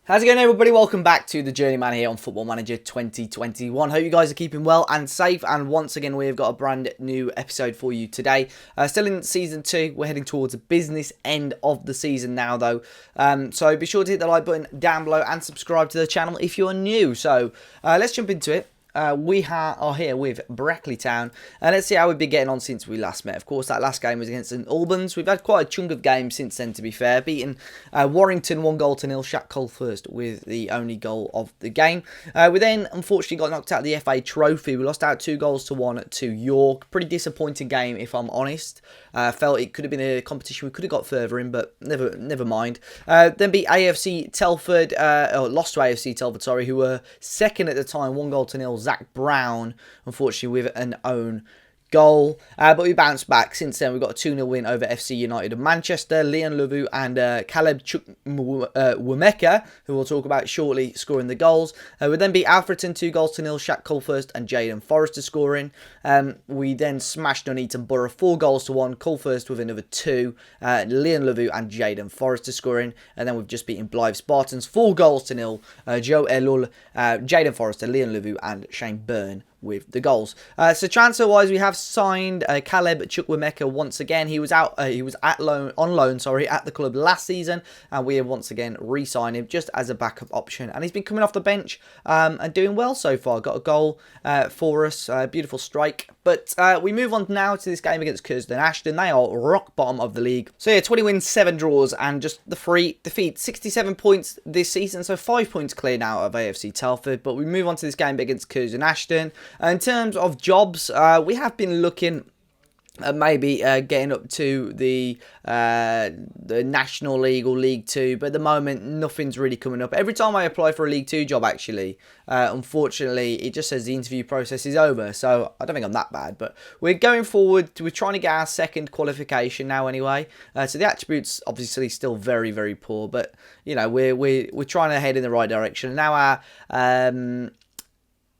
How's it going, everybody? Welcome back to the Journeyman here on Football Manager 2021. Hope you guys are keeping well and safe. And once again, we've got a brand new episode for you today. Still in Season 2. We're heading towards the business end of the season now, though. So be sure to hit the like button down below and subscribe to the channel if you're new. So let's jump into it. We are here with Brackley Town, and let's see how we've been getting on since we last met. Of course, that last game was against St Albans. We've had quite a chunk of games since then, to be fair. Beating Warrington 1-0. Shaq Cole first with the only goal of the game. We then, unfortunately, got knocked out of the FA Trophy. We lost out 2-1 to York. Pretty disappointing game, if I'm honest. Felt it could have been a competition we could have got further in, but never mind. Then beat AFC Telford, or lost to AFC Telford, sorry, who were second at the time, 1-0. Zach Brown, unfortunately, with an own goal. But we bounced back since then. We've got a 2-0 win over FC United of Manchester. Leon Levu and Caleb Chukwuemeka, who we'll talk about shortly, scoring the goals. We then beat Alfreton 2-0. Shaq Cole first and Jaden Forrester scoring. We then smashed Nuneaton Borough 4-1. Cole first with another 2. Leon Levu and Jaden Forrester scoring. And then we've just beaten Blythe Spartans 4-0. Joe Elul, Jaden Forrester, Leon Levu and Shane Byrne with the goals. So transfer-wise, we have signed Caleb Chukwuemeka once again. He was out. He was on loan, at the club last season, and we have once again re-signed him just as a backup option. And he's been coming off the bench and doing well so far. Got a goal for us, beautiful strike. But we move on now to this game against Curzon Ashton. They are rock bottom of the league. So yeah, 20 wins, 7 draws, and just the 3 defeats. 67 points this season, so 5 points cleared out of AFC Telford. But we move on to this game against Curzon Ashton. In terms of jobs, we have been looking at maybe getting up to the National League or League 2, but at the moment nothing's really coming up. Every time I apply for a League 2 job, actually, unfortunately, it just says the interview process is over, so I don't think I'm that bad, but we're going forward. We're trying to get our second qualification now anyway, so the attributes obviously still very, very poor, but you know, we're trying to head in the right direction. Now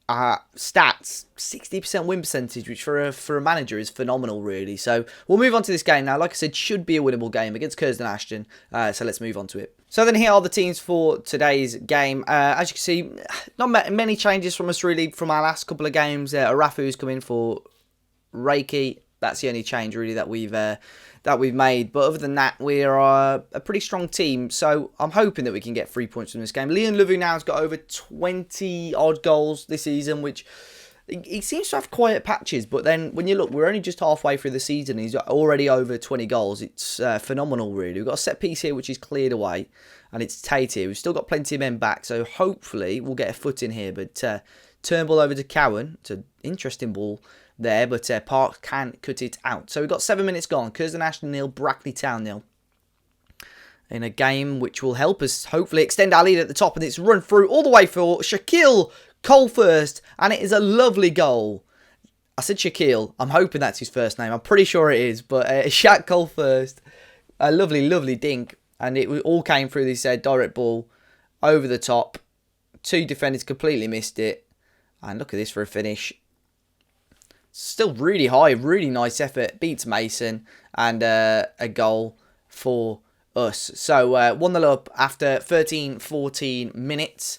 our stats, 60% win percentage, which for a manager is phenomenal, really. So we'll move on to this game now. Like I said, should be a winnable game against Curzon Ashton. So let's move on to it. So then here are the teams for today's game. As you can see, not many changes from us really from our last couple of games. Arafu's come in for Reiki. That's the only change really that we've made. But other than that, we are a pretty strong team. So I'm hoping that we can get 3 points from this game. Leon Levu now has got over 20 odd goals this season, which he seems to have quiet patches. But then when you look, we're only just halfway through the season. He's already over 20 goals. It's phenomenal, really. We've got a set piece here, which is cleared away. And it's Tate here. We've still got plenty of men back. So hopefully we'll get a foot in here. But turn ball over to Cowan. It's an interesting ball there, but Park can cut it out. So we've got 7 minutes gone. Curzon Ashton 0, Brackley Town 0. In a game which will help us hopefully extend our lead at the top. And it's run through all the way for Shaquille Cole first. And it is a lovely goal. I said Shaquille. I'm hoping that's his first name. I'm pretty sure it is. But Shaq Cole first. A lovely, lovely dink. And it all came through this direct ball over the top. 2 defenders completely missed it. And look at this for a finish. Still really high, really nice effort. Beats Mason and a goal for us. So 1-0 up after 13-14 minutes.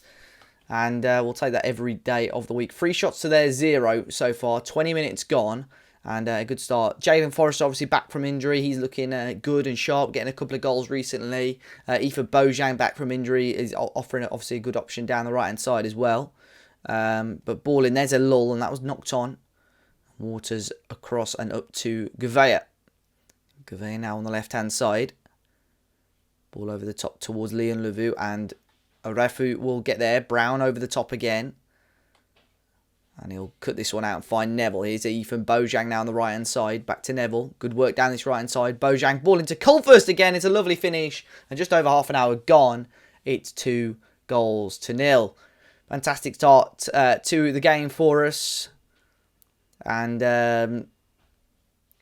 And we'll take that every day of the week. 3 shots to their 0 so far. 20 minutes gone. And a good start. Jaden Forrester obviously back from injury. He's looking good and sharp. Getting a couple of goals recently. Aoife Bojang back from injury is offering obviously a good option down the right hand side as well. But ball in, there's a lull and that was knocked on. Waters across and up to Gouveia. Gouveia now on the left-hand side. Ball over the top towards Leon Levu and Arafu will get there. Brown over the top again. And he'll cut this one out and find Neville. Here's Ethan Bojang now on the right-hand side. Back to Neville. Good work down this right-hand side. Bojang ball into Cole first again. It's a lovely finish. And just over half an hour gone. It's 2-0. Fantastic start to the game for us. And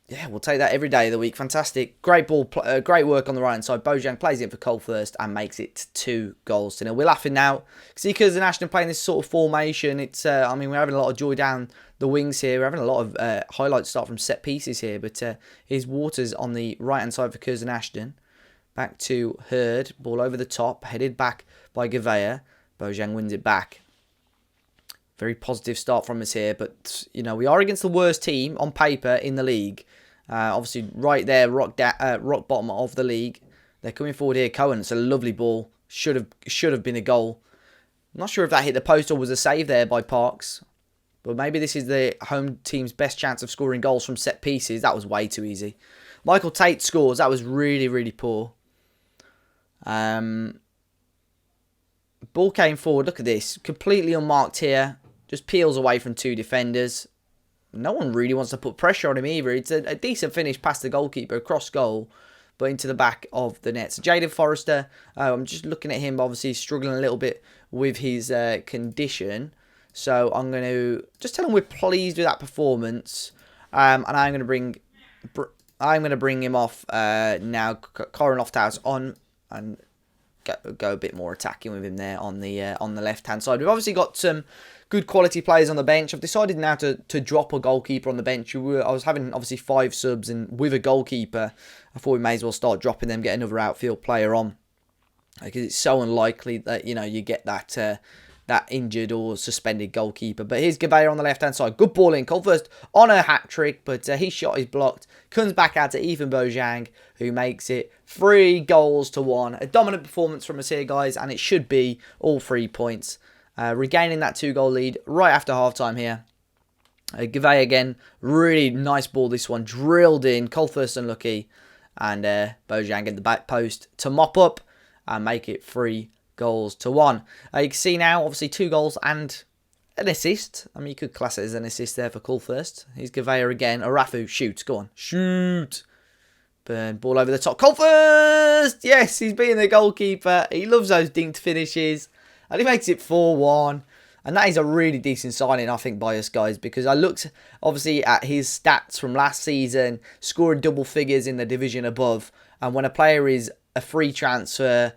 yeah, we'll take that every day of the week. Fantastic. Great ball, great work on the right-hand side. Bojang plays it for Cole first and makes it 2-0. We're laughing now. See, because Ashton playing this sort of formation, it's I mean, we're having a lot of joy down the wings here. We're having a lot of highlights start from set pieces here. But here's Waters on the right-hand side for Curzon Ashton. Back to Hurd. Ball over the top. Headed back by Gavea. Bojan wins it back. Very positive start from us here, but you know we are against the worst team on paper in the league. Obviously, right there, rock bottom of the league. They're coming forward here. Cohen, it's a lovely ball. Should have been a goal. I'm not sure if that hit the post or was a save there by Parks. But maybe this is the home team's best chance of scoring goals from set pieces. That was way too easy. Michael Tate scores. That was really, really poor. Ball came forward. Look at this. Completely unmarked here. Just peels away from 2 defenders. No one really wants to put pressure on him either. It's a decent finish past the goalkeeper, across goal, but into the back of the net. So Jaden Forrester, I'm just looking at him, obviously struggling a little bit with his condition. So I'm going to just tell him we're pleased with that performance. And I'm going to bring him off now. Corin Lofthouse on and go a bit more attacking with him there on the left-hand side. We've obviously got some good quality players on the bench. I've decided now to drop a goalkeeper on the bench. I was having obviously 5 subs, and with a goalkeeper, I thought we may as well start dropping them, get another outfield player on, because it's so unlikely that you get that injured or suspended goalkeeper. But here's Gavea on the left-hand side. Good ball in. Colthurst on a hat-trick, but his shot is blocked. Comes back out to Ethan Bojang, who makes it 3-1. A dominant performance from us here, guys, and it should be all 3 points. Regaining that 2-goal lead right after half-time here. Gavea again. Really nice ball, this one. Drilled in. Colthurst unlucky. And Bojang at the back post to mop up and make it 3-1. You can see now, obviously, 2 goals and an assist. I mean, you could class it as an assist there for Colthurst. Here's Gavea again. Arafu, shoot. Go on. Shoot. Burn. Ball over the top. Colthurst! Yes, he's being the goalkeeper. He loves those dinked finishes. And he makes it 4-1. And that is a really decent signing, I think, by us, guys. Because I looked, obviously, at his stats from last season. Scoring double figures in the division above. And when a player is a free transfer,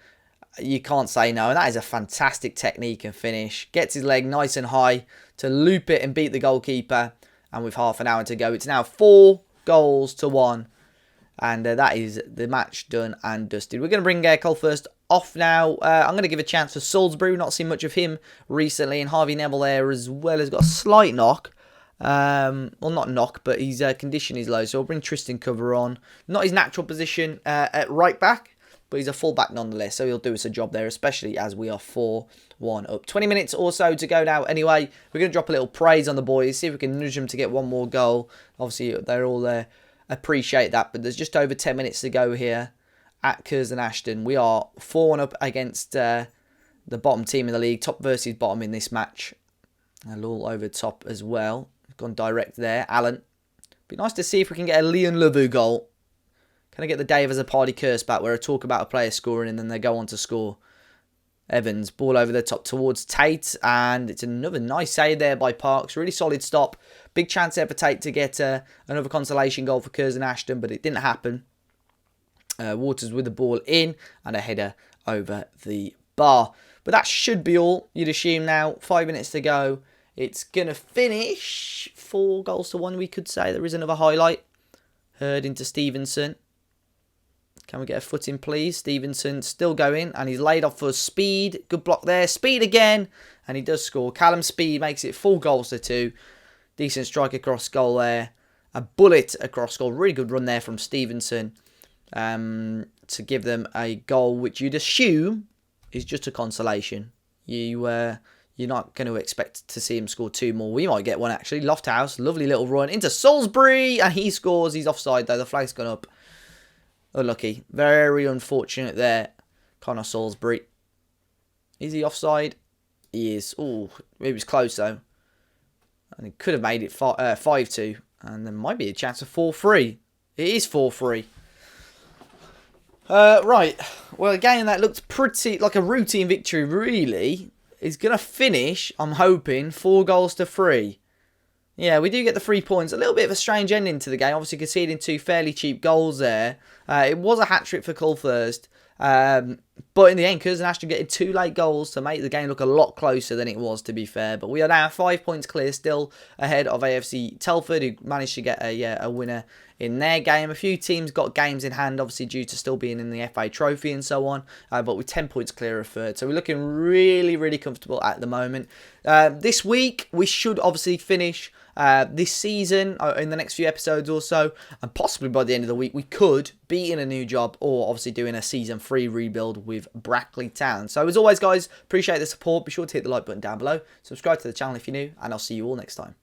you can't say no. And that is a fantastic technique and finish. Gets his leg nice and high to loop it and beat the goalkeeper. And with half an hour to go, it's now 4-1. And that is the match done and dusted. We're going to bring Colthurst off now. I'm going to give a chance for Salisbury. We've not seen much of him recently. And Harvey Neville there as well has got a slight knock. Well, not knock, but his condition is low. So we'll bring Tristan Cover on. Not his natural position at right back, but he's a full-back nonetheless. So he'll do us a job there, especially as we are 4-1 up. 20 minutes or so to go now. Anyway, we're going to drop a little praise on the boys. See if we can nudge them to get one more goal. Obviously, they're all there. Appreciate that, but there's just over 10 minutes to go here at Curzon Ashton. We are 4-1 up against the bottom team in the league, top versus bottom in this match. And all over top as well. Gone direct there, Allen. Be nice to see if we can get a Leon Lavu goal. Can I get the Dave as a party curse back, where I talk about a player scoring and then they go on to score? Evans, ball over the top towards Tate, and it's another nice save there by Parks. Really solid stop. Big chance there for Tate to get another consolation goal for Curzon Ashton, but it didn't happen. Waters with the ball in, and a header over the bar. But that should be all, you'd assume now. 5 minutes to go. It's going to finish 4-1, we could say. There is another highlight. Hurd into Stevenson. Can we get a foot in, please? Stevenson still going, and he's laid off for Speed. Good block there. Speed again, and he does score. Callum Speed makes it 4-2. Decent strike across goal there. A bullet across goal. Really good run there from Stevenson to give them a goal, which you'd assume is just a consolation. You're not going to expect to see him score 2 more. We might get one, actually. Lofthouse, lovely little run into Salisbury, and he scores. He's offside, though. The flag's gone up. Unlucky. Very unfortunate there. Connor Salisbury. Is he offside? He is. Oh, it was close, though. And he could have made it 5-2. And there might be a chance of 4-3. It is 4-3. Right. Well, a game that looked pretty like a routine victory, really, is going to finish, I'm hoping, 4-3. Yeah, we do get the 3 points. A little bit of a strange ending to the game. Obviously, conceding 2 fairly cheap goals there. It was a hat-trick for Colthurst. But But in the end, Curzon Ashton getting 2 late goals to make the game look a lot closer than it was, to be fair. But we are now 5 points clear, still ahead of AFC Telford, who managed to get a winner in their game. A few teams got games in hand, obviously due to still being in the FA Trophy and so on, but we're 10 points clear of third. So we're looking really, really comfortable at the moment. This week, we should obviously finish this season in the next few episodes or so, and possibly by the end of the week, we could be in a new job or obviously doing a season 3 rebuild with Brackley Town. So as always, guys, appreciate the support. Be sure to hit the like button down below. Subscribe to the channel if you're new, and I'll see you all next time.